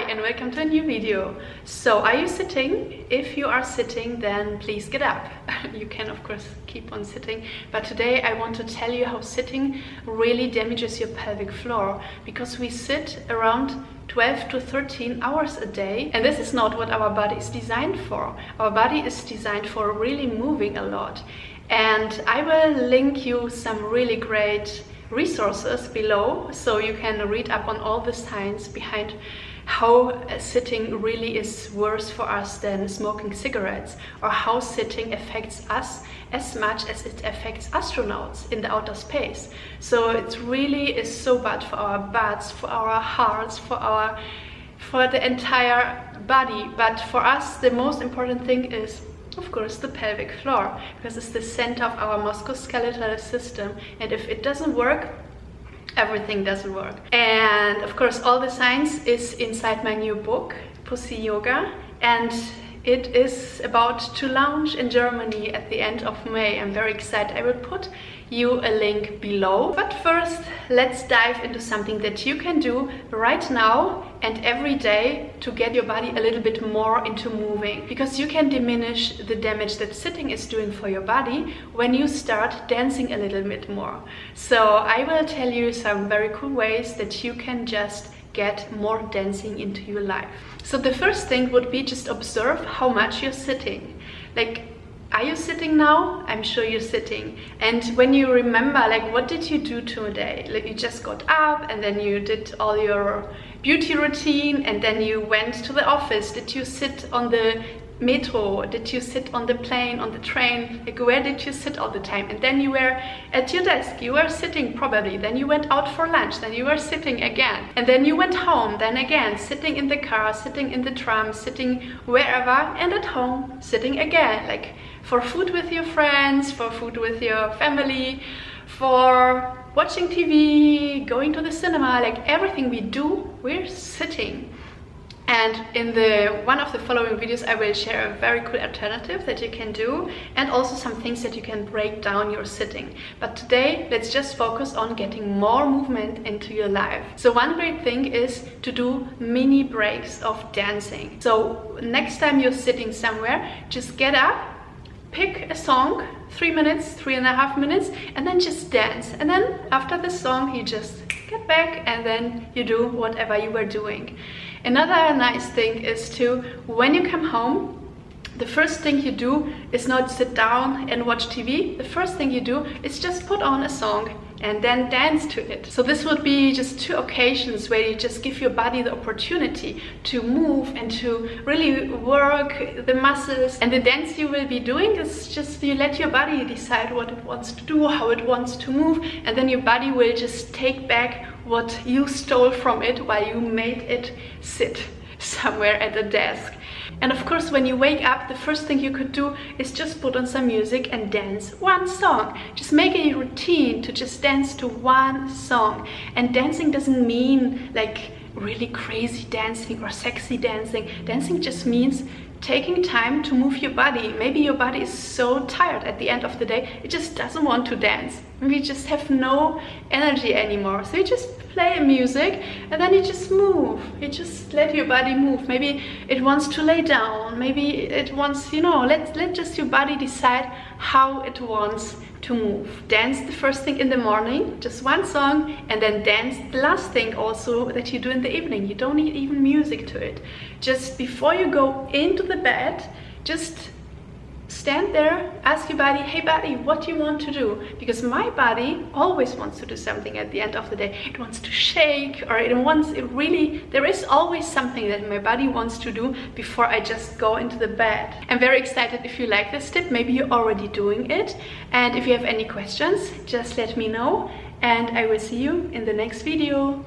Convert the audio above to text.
and welcome to a new video. So are you sitting? If you are sitting, then please get up. You can of course keep on sitting, but today I want to tell you how sitting really damages your pelvic floor, because we sit around 12 to 13 hours a day, and this is not what our body is designed for. Our body is designed for really moving a lot, and I will link you some really great resources below so you can read up on all the science behind how sitting really is worse for us than smoking cigarettes, or how sitting affects us as much as it affects astronauts in the outer space. So it really is so bad for our butts, for our hearts, for the entire body. But for us the most important thing is of course the pelvic floor, because it's the center of our musculoskeletal system, and if it doesn't work, everything doesn't work. And of course all the science is inside my new book, Pussy Yoga, and it is about to launch in Germany at the end of May. I'm very excited. I will put you a link below. But first, let's dive into something that you can do right now and every day to get your body a little bit more into moving, because you can diminish the damage that sitting is doing for your body when you start dancing a little bit more. So I will tell you some very cool ways that you can just get more dancing into your life. So the first thing would be just observe how much you're sitting. Like, are you sitting now? I'm sure you're sitting. And when you remember, like, what did you do today? Like, you just got up and then you did all your beauty routine and then you went to the office. Did you sit on the metro? Did you sit on the plane, on the train? Like, where did you sit all the time? And then you were at your desk, you were sitting probably, then you went out for lunch, then you were sitting again, and then you went home, then again sitting in the car, sitting in the tram, sitting wherever, and at home sitting again, like for food with your friends, for food with your family, for watching TV, going to the cinema. Like, everything we do, we're sitting. And in one of the following videos I will share a very cool alternative that you can do, and also some things that you can break down your sitting. But today let's just focus on getting more movement into your life. So one great thing is to do mini breaks of dancing. So next time you're sitting somewhere, just get up, pick a song, 3 minutes, 3.5 minutes, and then just dance. And then after the song you just get back and then you do whatever you were doing. Another nice thing is to, when you come home, the first thing you do is not sit down and watch TV. The first thing you do is just put on a song and then dance to it. So this would be just 2 occasions where you just give your body the opportunity to move and to really work the muscles. And the dance you will be doing is just, you let your body decide what it wants to do, how it wants to move, and then your body will just take back what you stole from it while you made it sit somewhere at a desk. And of course, when you wake up, the first thing you could do is just put on some music and dance one song. Just make it a routine to just dance to one song. And dancing doesn't mean like really crazy dancing or sexy dancing. Dancing just means taking time to move your body. Maybe your body is so tired at the end of the day, it just doesn't want to dance. We just have no energy anymore. So you just play music and then you just move. You just let your body move. Maybe it wants to lay down. Maybe it wants, you know, let just your body decide how it wants to move. Dance the first thing in the morning, just one song, and then dance the last thing also that you do in the evening. You don't need even music to it. Just before you go into the bed, just stand there, ask your body, hey body, what do you want to do? Because my body always wants to do something at the end of the day. It wants to shake, or there is always something that my body wants to do before I just go into the bed. I'm very excited if you like this tip. Maybe you're already doing it. And if you have any questions, just let me know. And I will see you in the next video.